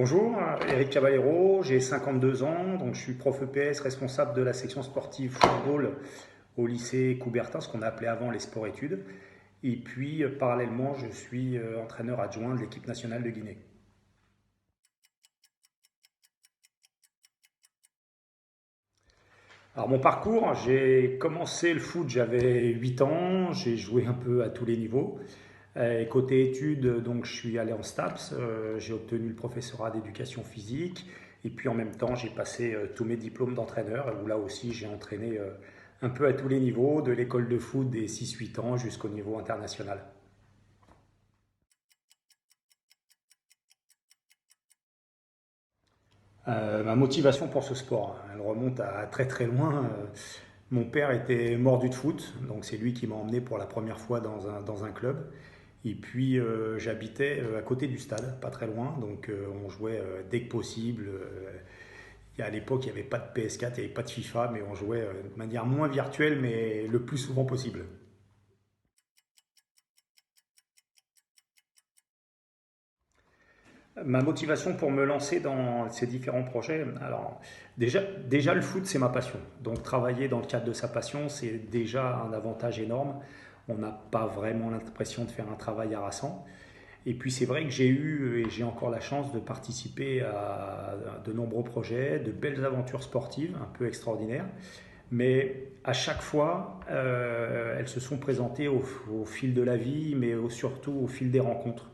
Bonjour, Eric Caballero, j'ai 52 ans, donc je suis prof EPS responsable de la section sportive football au lycée Coubertin, ce qu'on appelait avant les sports-études. Et puis, parallèlement, je suis entraîneur adjoint de l'équipe nationale de Guinée. Alors, mon parcours, j'ai commencé le foot, j'avais 8 ans, j'ai joué un peu à tous les niveaux. Et côté études, donc je suis allé en STAPS, j'ai obtenu le professorat d'éducation physique, et puis en même temps j'ai passé tous mes diplômes d'entraîneur, où là aussi j'ai entraîné un peu à tous les niveaux, de l'école de foot des 6-8 ans jusqu'au niveau international. Ma motivation pour ce sport, elle remonte à très très loin. Mon père était mordu de foot, donc c'est lui qui m'a emmené pour la première fois dans un club. Et puis j'habitais à côté du stade, pas très loin, donc on jouait dès que possible. À l'époque, il n'y avait pas de PS4, il n'y avait pas de FIFA, mais on jouait de manière moins virtuelle, mais le plus souvent possible. Ma motivation pour me lancer dans ces différents projets, alors déjà le foot, c'est ma passion. Donc travailler dans le cadre de sa passion, c'est déjà un avantage énorme. On n'a pas vraiment l'impression de faire un travail harassant. Et puis c'est vrai que j'ai eu et j'ai encore la chance de participer à de nombreux projets, de belles aventures sportives un peu extraordinaires. Mais à chaque fois, elles se sont présentées au fil de la vie, mais surtout au fil des rencontres.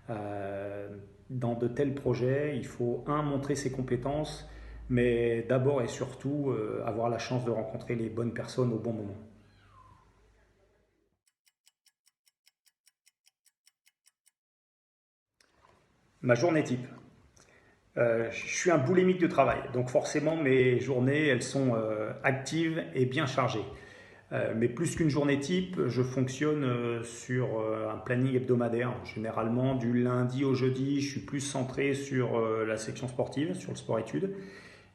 Euh, dans de tels projets, il faut, montrer ses compétences, mais d'abord et surtout avoir la chance de rencontrer les bonnes personnes au bon moment. Ma journée type. Je suis un boulimique de travail, donc forcément mes journées, elles sont actives et bien chargées. Mais plus qu'une journée type, je fonctionne sur un planning hebdomadaire. Généralement, du lundi au jeudi, je suis plus centré sur la section sportive, sur le sport-études.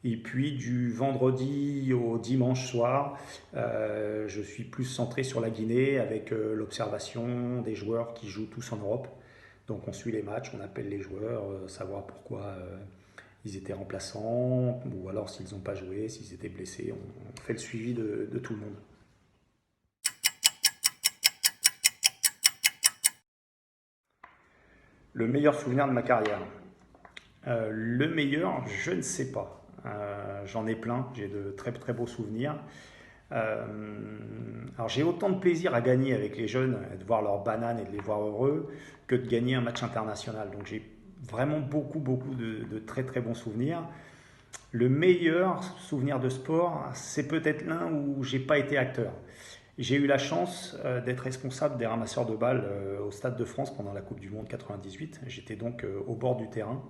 Et puis du vendredi au dimanche soir, je suis plus centré sur la Guinée avec l'observation des joueurs qui jouent tous en Europe. Donc on suit les matchs, on appelle les joueurs, savoir pourquoi ils étaient remplaçants, ou alors s'ils n'ont pas joué, s'ils étaient blessés. On fait le suivi de tout le monde. Le meilleur souvenir de ma carrière. Le meilleur, je ne sais pas. J'en ai plein, j'ai de très très beaux souvenirs. Euh, alors j'ai autant de plaisir à gagner avec les jeunes, de voir leurs bananes et de les voir heureux, que de gagner un match international. Donc j'ai vraiment beaucoup de très très bons souvenirs. Le meilleur souvenir de sport, c'est peut-être l'un où j'ai pas été acteur. J'ai eu la chance d'être responsable des ramasseurs de balles au Stade de France pendant la Coupe du Monde 98. J'étais donc au bord du terrain,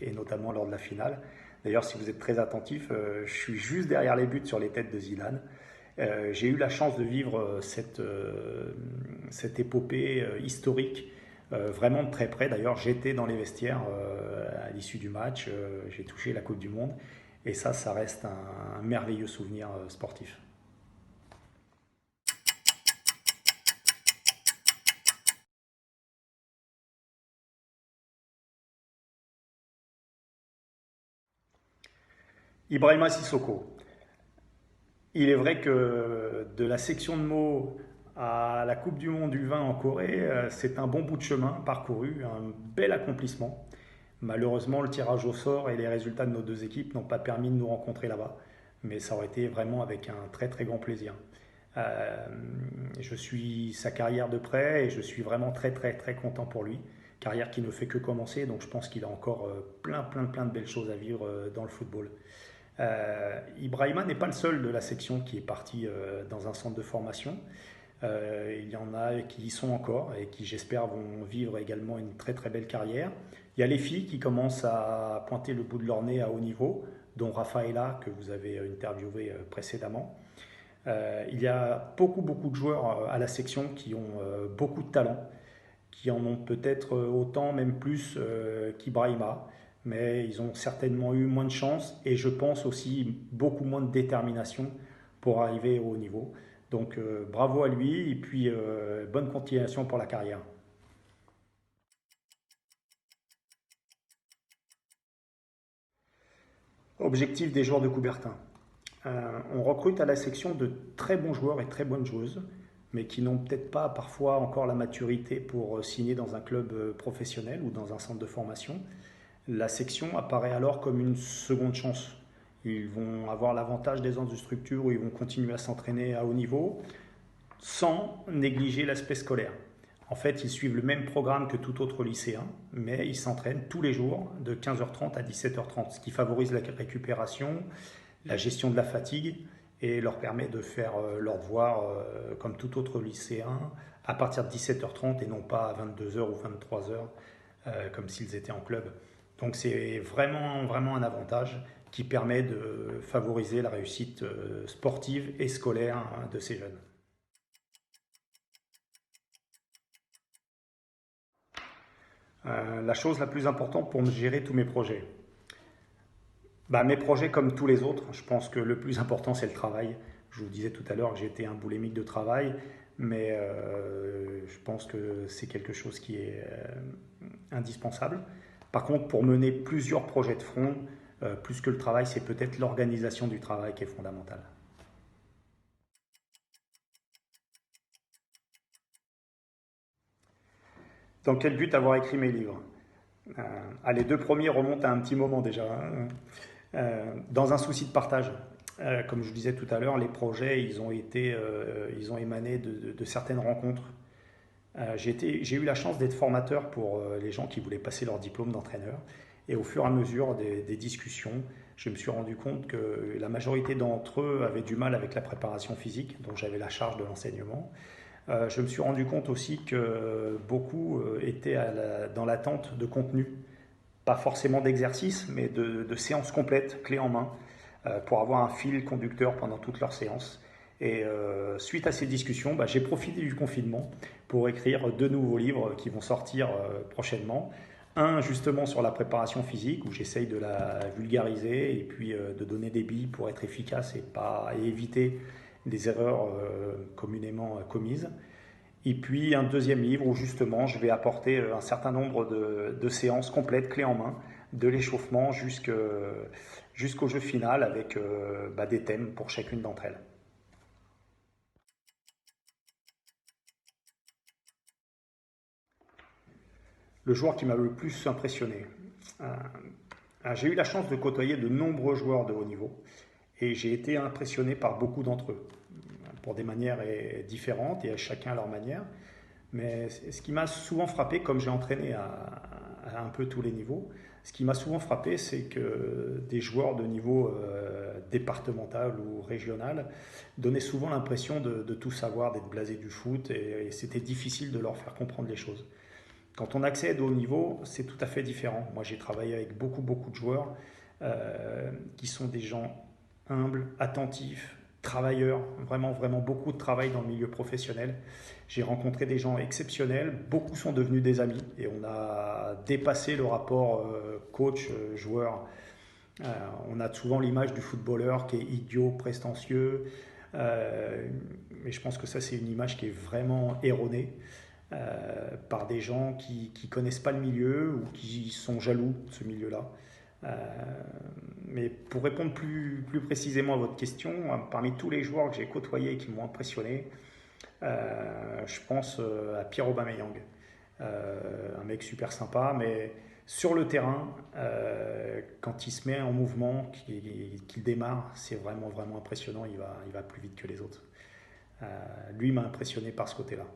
et notamment lors de la finale. D'ailleurs, si vous êtes très attentif, je suis juste derrière les buts sur les têtes de Zidane. J'ai eu la chance de vivre cette épopée historique vraiment de très près. D'ailleurs, j'étais dans les vestiaires à l'issue du match, j'ai touché la Coupe du Monde, et ça reste un merveilleux souvenir sportif. Ibrahima Sissoko. Il est vrai que de la section de mots à la Coupe du Monde du vin en Corée, c'est un bon bout de chemin parcouru, un bel accomplissement. Malheureusement, le tirage au sort et les résultats de nos deux équipes n'ont pas permis de nous rencontrer là-bas, mais ça aurait été vraiment avec un très très grand plaisir. Euh, je suis sa carrière de près et je suis vraiment très très très content pour lui. Carrière qui ne fait que commencer, donc je pense qu'il a encore plein de belles choses à vivre dans le football. Ibrahima n'est pas le seul de la section qui est parti dans un centre de formation. Il y en a qui y sont encore et qui, j'espère, vont vivre également une très très belle carrière. Il y a les filles qui commencent à pointer le bout de leur nez à haut niveau, dont Rafaela, que vous avez interviewé précédemment. Il y a beaucoup de joueurs à la section qui ont beaucoup de talent, qui en ont peut-être autant, même plus qu'Ibrahima, mais ils ont certainement eu moins de chance et je pense aussi beaucoup moins de détermination pour arriver au haut niveau. Donc bravo à lui et puis bonne continuation pour la carrière. Objectif des joueurs de Coubertin. On recrute à la section de très bons joueurs et très bonnes joueuses, mais qui n'ont peut-être pas parfois encore la maturité pour signer dans un club professionnel ou dans un centre de formation. La section apparaît alors comme une seconde chance. Ils vont avoir l'avantage des autres structures où ils vont continuer à s'entraîner à haut niveau sans négliger l'aspect scolaire. En fait, ils suivent le même programme que tout autre lycéen, mais ils s'entraînent tous les jours de 15h30 à 17h30, ce qui favorise la récupération, la gestion de la fatigue et leur permet de faire leur devoir comme tout autre lycéen à partir de 17h30 et non pas à 22h ou 23h comme s'ils étaient en club. Donc c'est vraiment, vraiment un avantage qui permet de favoriser la réussite sportive et scolaire de ces jeunes. La chose la plus importante pour me gérer tous mes projets. Bah, mes projets, comme tous les autres, je pense que le plus important, c'est le travail. Je vous disais tout à l'heure que j'étais un boulémique de travail, mais je pense que c'est quelque chose qui est indispensable. Par contre, pour mener plusieurs projets de front, plus que le travail, c'est peut-être l'organisation du travail qui est fondamentale. Dans quel but avoir écrit mes livres? Les deux premiers remontent à un petit moment déjà, hein. Dans un souci de partage. Comme je vous disais tout à l'heure, les projets, ils ont émané de certaines rencontres. J'ai eu la chance d'être formateur pour les gens qui voulaient passer leur diplôme d'entraîneur. Et au fur et à mesure des discussions, je me suis rendu compte que la majorité d'entre eux avaient du mal avec la préparation physique, dont j'avais la charge de l'enseignement. Je me suis rendu compte aussi que beaucoup étaient dans l'attente de contenu, pas forcément d'exercice, mais de séances complètes, clés en main, pour avoir un fil conducteur pendant toute leur séance. Et suite à ces discussions, bah, j'ai profité du confinement pour écrire deux nouveaux livres qui vont sortir prochainement. Un justement sur la préparation physique, où j'essaye de la vulgariser et puis de donner des billes pour être efficace et éviter des erreurs communément commises. Et puis un deuxième livre où justement je vais apporter un certain nombre de séances complètes, clés en main, de l'échauffement jusqu'au jeu final avec des thèmes pour chacune d'entre elles. Le joueur qui m'a le plus impressionné. J'ai eu la chance de côtoyer de nombreux joueurs de haut niveau et j'ai été impressionné par beaucoup d'entre eux, pour des manières différentes et à chacun à leur manière. Mais ce qui m'a souvent frappé, comme j'ai entraîné à un peu tous les niveaux, ce qui m'a souvent frappé, c'est que des joueurs de niveau départemental ou régional donnaient souvent l'impression de tout savoir, d'être blasés du foot, et c'était difficile de leur faire comprendre les choses. Quand on accède au haut niveau, c'est tout à fait différent. Moi, j'ai travaillé avec beaucoup, beaucoup de joueurs qui sont des gens humbles, attentifs, travailleurs, vraiment, vraiment beaucoup de travail dans le milieu professionnel. J'ai rencontré des gens exceptionnels, beaucoup sont devenus des amis et on a dépassé le rapport coach-joueur. On a souvent l'image du footballeur qui est idiot, prestancieux, mais je pense que ça c'est une image qui est vraiment erronée par des gens qui ne connaissent pas le milieu ou qui sont jaloux de ce milieu-là. Euh, mais pour répondre plus précisément à votre question, parmi tous les joueurs que j'ai côtoyés et qui m'ont impressionné, je pense à Pierre Aubameyang, un mec super sympa, mais sur le terrain, quand il se met en mouvement, qu'il démarre, c'est vraiment, vraiment impressionnant, il va plus vite que les autres. Lui m'a impressionné par ce côté-là.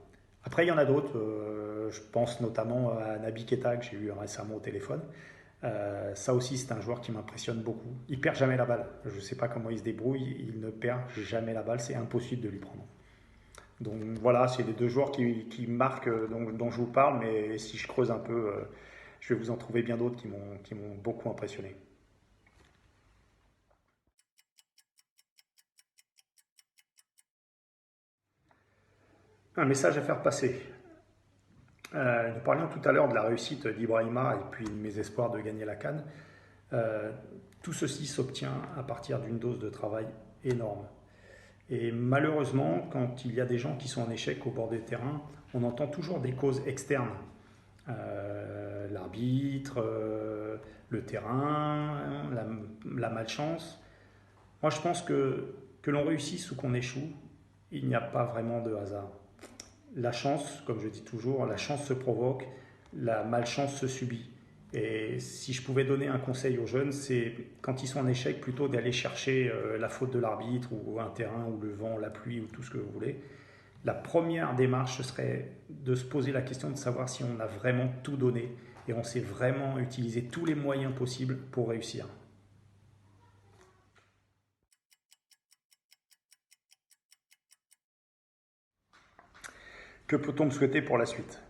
Après, il y en a d'autres, je pense notamment à Naby Keita que j'ai eu récemment au téléphone. Ça aussi, c'est un joueur qui m'impressionne beaucoup. Il perd jamais la balle. Je ne sais pas comment il se débrouille, il ne perd jamais la balle, c'est impossible de lui prendre. Donc voilà, c'est les deux joueurs qui marquent dont je vous parle, mais si je creuse un peu, je vais vous en trouver bien d'autres qui m'ont beaucoup impressionné. Un message à faire passer. Nous parlions tout à l'heure de la réussite d'Ibrahima et puis de mes espoirs de gagner la CAN. Tout ceci s'obtient à partir d'une dose de travail énorme. Et malheureusement, quand il y a des gens qui sont en échec au bord des terrains, on entend toujours des causes externes. l'arbitre, le terrain, la malchance. Moi, je pense que l'on réussisse ou qu'on échoue, il n'y a pas vraiment de hasard. La chance, comme je dis toujours, la chance se provoque, la malchance se subit. Et si je pouvais donner un conseil aux jeunes, c'est quand ils sont en échec, plutôt d'aller chercher la faute de l'arbitre ou un terrain ou le vent, la pluie ou tout ce que vous voulez. La première démarche, ce serait de se poser la question de savoir si on a vraiment tout donné et on sait vraiment utiliser tous les moyens possibles pour réussir. Que peut-on me souhaiter pour la suite?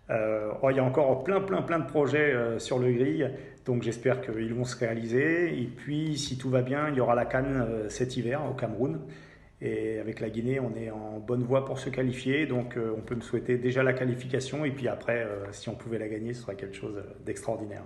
Oh, il y a encore plein de projets sur le grill, donc j'espère qu'ils vont se réaliser. Et puis, si tout va bien, il y aura la CAN cet hiver au Cameroun. Et avec la Guinée, on est en bonne voie pour se qualifier, donc on peut me souhaiter déjà la qualification. Et puis après, si on pouvait la gagner, ce serait quelque chose d'extraordinaire.